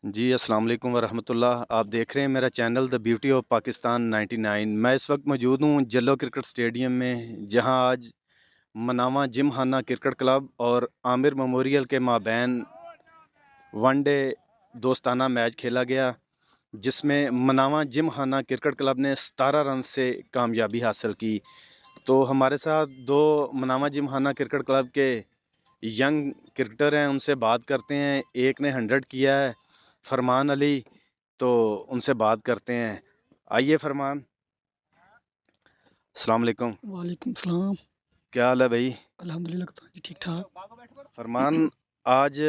जी, अस्सलाम वालेकुम वरहमतुल्लाह। आप देख रहे हैं मेरा channel the beauty of Pakistan 99। मैं इस वक्त मौजूद हूँ जल्लो क्रिकेट स्टेडियम में, जहां आज मनामा जिमखाना क्रिकेट क्लब और आमिर मेमोरियल के माबैन वनडे दोस्ताना मैच खेला गया, जिसमें मनामा जिमखाना क्रिकेट क्लब ने 17 रन से कामयाबी हासिल की। तो हमारे साथ दो मनामा जिमखाना क्रिकेट क्लब के यंग क्रिकेटर हैं, उनसे बात करते हैं। एक ने 100 किया है, फरमान अली, तो उनसे बात करते हैं। आइए फरमान। अस्सलाम वालेकुम। वालेकुम सलाम। क्या हाल है भाई? अल्हम्दुलिल्लाह कप्तान जी ठीक-ठाक। फरमान, आज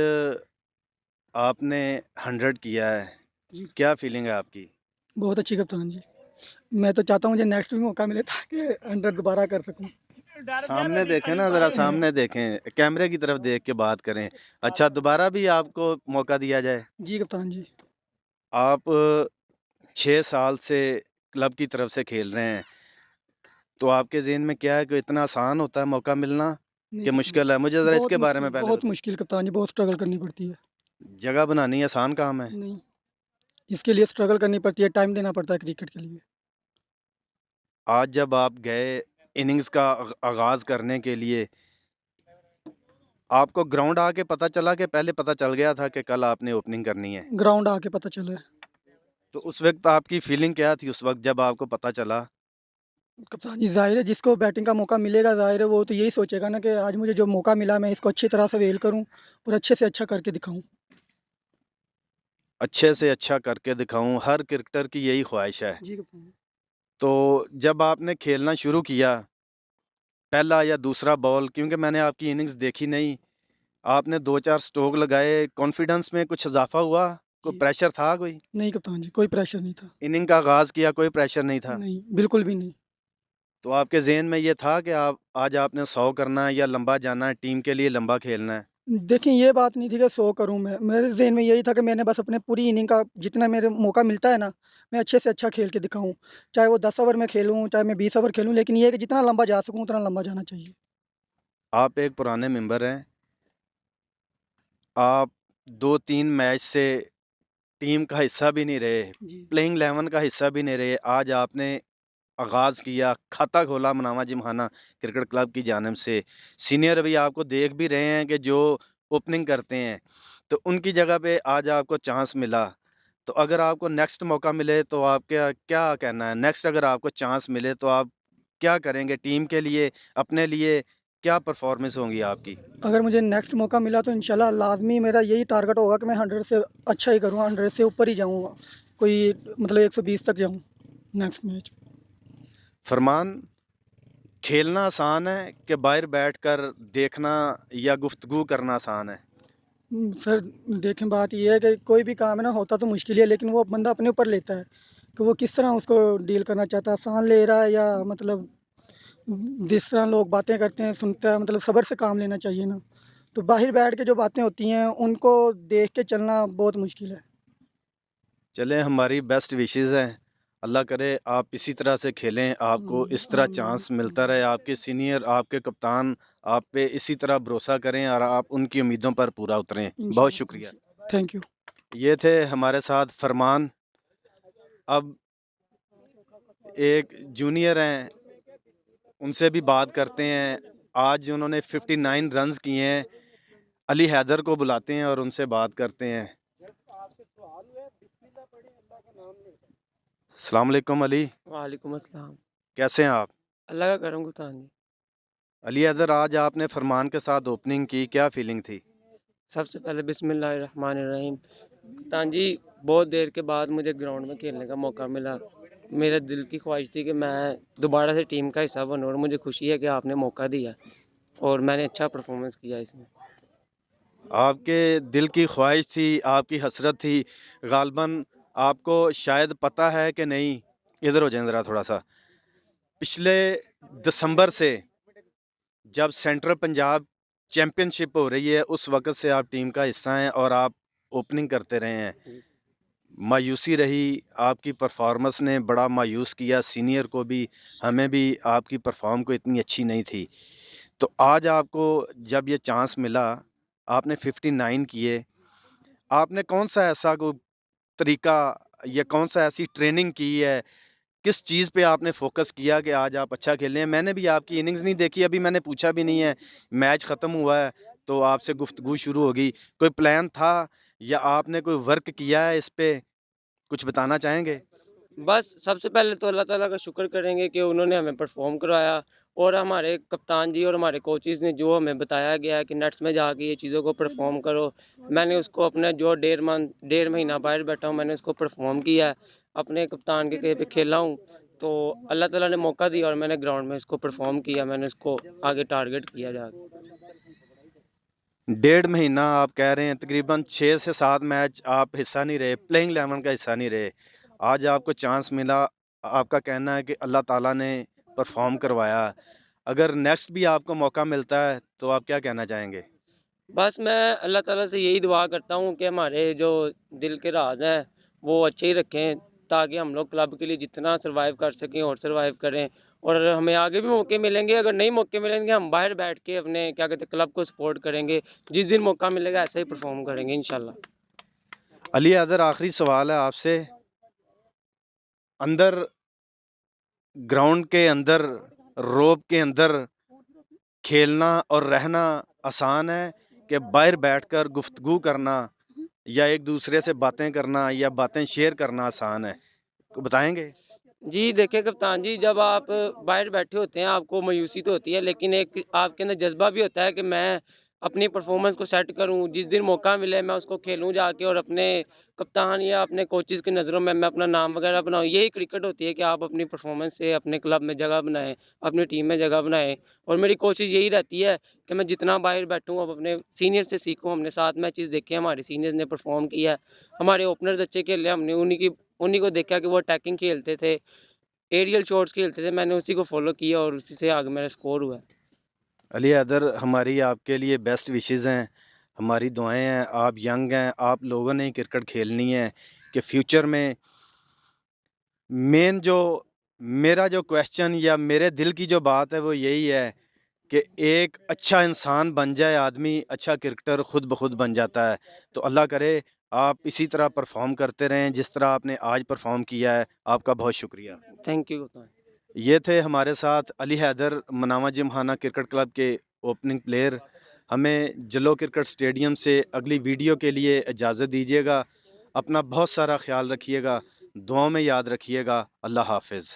आपने 100 किया है, जी, क्या फीलिंग है आपकी? बहुत अच्छी कप्तान जी। मैं तो चाहता हूँ मुझे नेक्स्ट भी मौका मिले ताकि 100 दोबारा कर सकूँ। सामने देखें ना, ज़रा सामने देखें, कैमरे की तरफ देख के बात करें। अच्छा, दोबारा भी आपको मौका दिया जाए? जी कप्तान जी। आप 6 साल से क्लब की तरफ से खेल रहे हैं, तो आपके ज़हन में क्या है कि इतना आसान होता है मौका मिलना नहीं कि कप्तान मुश्किल है? मुझे ज़रा बहुत इसके बारे में मुश्किल पहले बहुत बताएं। मुश्किल कप्तान जी, बहुत स्ट्रगल करनी पड़ती है। जगह बनानी आसान काम है? नहीं, इसके लिए स्ट्रगल करनी पड़ती है, टाइम देना पड़ता है क्रिकेट के लिए। आज जब आप गए इनिंग्स का आगाज़ करने के लिए, आपको ग्राउंड आके पता चला कि पहले पता चल गया था कि कल आपने ओपनिंग करनी है? ग्राउंड आके पता चला है। तो उस वक़्त आपकी फीलिंग क्या थी उस वक़्त जब आपको पता चला? कप्तान जी ज़ाहिर है जिसको बैटिंग का मौका मिलेगा ज़ाहिर है वो तो यही सोचेगा ना कि आज मुझे जो मौका मिला मैं इसको अच्छी तरह से अवेल करूँ और अच्छे से अच्छा करके दिखाऊँ। अच्छे से अच्छा करके दिखाऊँ, हर क्रिकेटर की यही ख्वाहिश है। जी कप्तान। तो जब आपने खेलना शुरू किया, पहला या दूसरा बॉल, क्योंकि मैंने आपकी इनिंग्स देखी नहीं, आपने 2-4 स्ट्रोक लगाए, कॉन्फिडेंस में कुछ इज़ाफ़ा हुआ? कोई जी। प्रेशर था कोई? नहीं कप्तान जी, कोई प्रेशर नहीं था। इनिंग का आगाज़ किया, कोई प्रेशर नहीं था? नहीं, बिल्कुल भी नहीं। तो आपके ज़हन में ये था कि आप आज आपने 100 करना है या लंबा जाना है, टीम के लिए लंबा खेलना है? देखिए, ये बात नहीं थी कि 100 करूँ मैं, मेरे ज़हन में यही था कि मैंने बस अपने पूरी इनिंग का जितना मेरे मौका मिलता है ना, मैं अच्छे से अच्छा खेल के दिखाऊँ। चाहे वो 10 ओवर में खेलूँ, चाहे मैं 20 ओवर खेलूँ, लेकिन ये है कि जितना लंबा जा सकूँ, उतना लंबा जाना चाहिए। आप एक पुराने मेंबर हैं, आप 2-3 मैच से टीम का हिस्सा भी नहीं रहे, जी। प्लेइंग 11 का हिस्सा भी नहीं रहे। आज आपने आगाज़ किया, खाता खोला मनामा जिमखाना क्रिकेट क्लब की जानिब से। सीनियर अभी आपको देख भी रहे हैं कि जो ओपनिंग करते हैं, तो उनकी जगह पे आज आपको चांस मिला। तो अगर आपको नेक्स्ट मौका मिले तो आप क्या क्या कहना है? नेक्स्ट अगर आपको चांस मिले तो आप क्या करेंगे टीम के लिए, अपने लिए? क्या परफ़ॉर्मेंस होंगी आपकी? अगर मुझे नेक्स्ट मौका मिला तो इंशाल्लाह लाज़मी मेरा यही टारगेट होगा कि मैं 100 से अच्छा ही करूँ, 100 से ऊपर ही जाऊँगा। कोई मतलब 120 तक जाऊँ नेक्स्ट मैच। फरमान, खेलना आसान है कि बाहर बैठकर देखना या गुफ्तगू करना आसान है? सर देखें बात ये है कि कोई भी काम है ना होता तो मुश्किल ही है, लेकिन वो बंदा अपने ऊपर लेता है कि वो किस तरह उसको डील करना चाहता है, आसान ले रहा है या मतलब जिस तरह लोग बातें करते हैं सुनता है, मतलब सब्र से काम लेना चाहिए ना। तो बाहर बैठ के जो बातें होती हैं उनको देख के चलना बहुत मुश्किल है। चलें, हमारी बेस्ट विशेज़ हैं। अल्लाह करे आप इसी तरह से खेलें, आपको इस तरह आमीन चांस मिलता आमीन। रहे, आपके सीनियर, आपके कप्तान आप पे इसी तरह भरोसा करें और आप उनकी उम्मीदों पर पूरा उतरें। बहुत शुक्रिया। इंशाल्लाह थैंक यू। ये थे हमारे साथ फरमान। अब एक जूनियर हैं, उनसे भी बात करते हैं। आज उन्होंने 59 रन्स किए हैं। अली हैदर को बुलाते हैं और उनसे बात करते हैं। अस्सलाम वालेकुम अली, वालेकुम अस्सलाम। कैसे हैं आप? अल्लाह का करम गुतान जी। अली हैदर, आज आपने फरमान के साथ ओपनिंग की, क्या फीलिंग थी? सबसे पहले बिस्मिल्लाहिर्रहमानिर्रहीम। गुतान जी, बहुत देर के बाद मुझे ग्राउंड में खेलने का मौका मिला। मेरे दिल की ख्वाहिश थी कि मैं दोबारा से टीम का हिस्सा बनूँ और मुझे खुशी है कि आपने मौका दिया और मैंने अच्छा परफॉर्मेंस किया इसमें। आपके दिल की ख्वाहिश थी, आपकी हसरत थी, ग़ालिबन आपको शायद पता है कि नहीं, इधर हो जाएँ ज़रा थोड़ा-सा। पिछले दिसंबर से जब सेंट्रल पंजाब चैंपियनशिप हो रही है, उस वक़्त से आप टीम का हिस्सा हैं और आप ओपनिंग करते रहे हैं। जी। मायूसी रही, आपकी परफ़ॉर्मेंस ने बड़ा मायूस किया सीनियर को भी, हमें भी आपकी परफ़ॉर्म को इतनी अच्छी नहीं थी। तो आज आपको जब ये चांस मिला, आपने 59 किए, आपने कौन-सा ऐसा कोई तरीका या कौन सा ऐसी ट्रेनिंग की है, किस चीज़ पे आपने फोकस किया कि आज आप अच्छा खेले हैं? मैंने भी आपकी इनिंग्स नहीं देखी, अभी मैंने पूछा भी नहीं है, मैच ख़त्म हुआ है तो आपसे गुफ्तगू शुरू होगी। कोई प्लान था या आपने कोई वर्क किया है इस पे, कुछ बताना चाहेंगे? बस सबसे पहले तो अल्लाह ताला का शुक्र करेंगे कि उन्होंने हमें परफॉर्म करवाया, और हमारे कप्तान जी और हमारे कोचेज़ ने जो हमें बताया गया है कि नेट्स में जाके ये चीज़ों को परफॉर्म करो, मैंने उसको अपना जो डेढ़ महीना बाहर बैठा हूँ, मैंने उसको परफॉर्म किया है, अपने कप्तान के कहे पे खेला हूँ। तो अल्लाह ताला ने मौका दिया और मैंने ग्राउंड में इसको परफॉर्म किया, मैंने इसको आगे टारगेट किया जाके। डेढ़ महीना आप कह रहे हैं, तकरीबन 6 से 7 मैच आप हिस्सा नहीं रहे, प्लेइंग 11 का हिस्सा नहीं रहे। आज आपको चांस मिला, आपका कहना है कि अल्लाह ताला ने परफॉर्म करवाया। अगर नेक्स्ट भी आपको मौका मिलता है तो आप क्या कहना चाहेंगे? बस मैं अल्लाह ताला से यही दुआ करता हूँ कि हमारे जो दिल के राज हैं वो अच्छे ही रखें, ताकि हम लोग क्लब के लिए जितना सर्वाइव कर सकें और सर्वाइव करें, और हमें आगे भी मौके मिलेंगे। अगर नहीं मौके मिलेंगे हम बाहर बैठ के अपने क्या कहते हैं क्लब को सपोर्ट करेंगे, जिस दिन मौका मिलेगा ऐसे ही परफॉर्म करेंगे इंशाल्लाह। अली हैदर, आखिरी सवाल है आपसे। अंदर ग्राउंड के अंदर, रोप के अंदर खेलना और रहना आसान है कि बाहर बैठकर गुफ्तगू करना या एक दूसरे से बातें करना या बातें शेयर करना आसान है? बताएंगे? जी देखिए कप्तान जी, जब आप बाहर बैठे होते हैं आपको मायूसी तो होती है, लेकिन एक आपके अंदर जज्बा भी होता है कि मैं अपनी परफॉर्मेंस को सेट करूं, जिस दिन मौका मिले मैं उसको खेलूं जाके और अपने कप्तान या अपने कोचेज़ की नज़रों में मैं अपना नाम वगैरह बनाऊं। यही क्रिकेट होती है कि आप अपनी परफॉर्मेंस से अपने क्लब में जगह बनाएं, अपनी टीम में जगह बनाएं। और मेरी कोशिश यही रहती है कि मैं जितना बाहर बैठूं अब अपने सीनियर से सीखूं। हमने 7 मैचेस देखे, हमारे सीनियर्स ने परफॉर्म किया है, हमारे ओपनर्स अच्छे खेले, हमने उन्हीं को देखा कि वो अटैकिंग खेलते थे, एरियल शॉट्स खेलते थे, मैंने उसी को फॉलो किया और उसी से आगे मेरा स्कोर हुआ है। अली हैदर, हमारी आपके लिए बेस्ट विशेज़ हैं, हमारी दुआएं हैं। आप यंग हैं, आप लोगों ने ही क्रिकेट खेलनी है कि फ्यूचर में मेन जो मेरा जो क्वेश्चन या मेरे दिल की जो बात है वो यही है कि एक अच्छा इंसान बन जाए आदमी, अच्छा क्रिकेटर खुद ब खुद बन जाता है। तो अल्लाह करे आप इसी तरह परफॉर्म करते रहें जिस तरह आपने आज परफॉर्म किया है। आपका बहुत शुक्रिया। थैंक यू कप्तान। ये थे हमारे साथ Ali Haider, Manama Gymkhana cricket club के ओपनिंग प्लेयर। हमें जलो क्रिकेट स्टेडियम से अगली वीडियो के लिए इजाज़त दीजिएगा। अपना बहुत सारा ख्याल रखिएगा, दुआओं में याद रखिएगा। अल्लाह हाफ़िज़।